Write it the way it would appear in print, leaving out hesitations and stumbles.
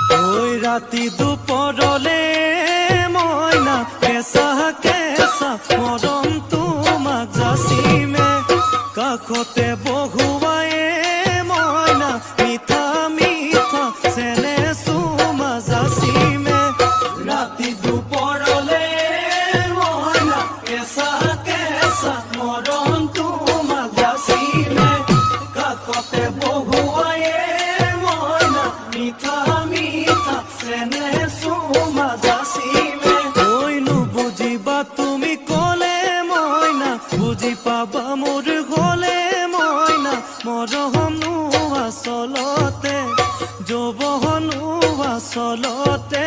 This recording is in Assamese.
ওই ৰাতি দুপৰলে মইনা কেঁচা কেঁচা মৰম তোমাক যাচিমে কাষতে বহুৱায়ে মইনা মিঠা মিঠা চেনে চুমা যাচিমে ৰাতি দুপৰলে মইনা কেঁচা কেঁচা মৰম তোমাক যাচিমে কাষতে বহুৱায়ে মইনা মিঠা তুমি কলে মইনা বুজি পাবা মোৰ গলে মইনা মৰমনো আচলতে যৌৱনো আচলতে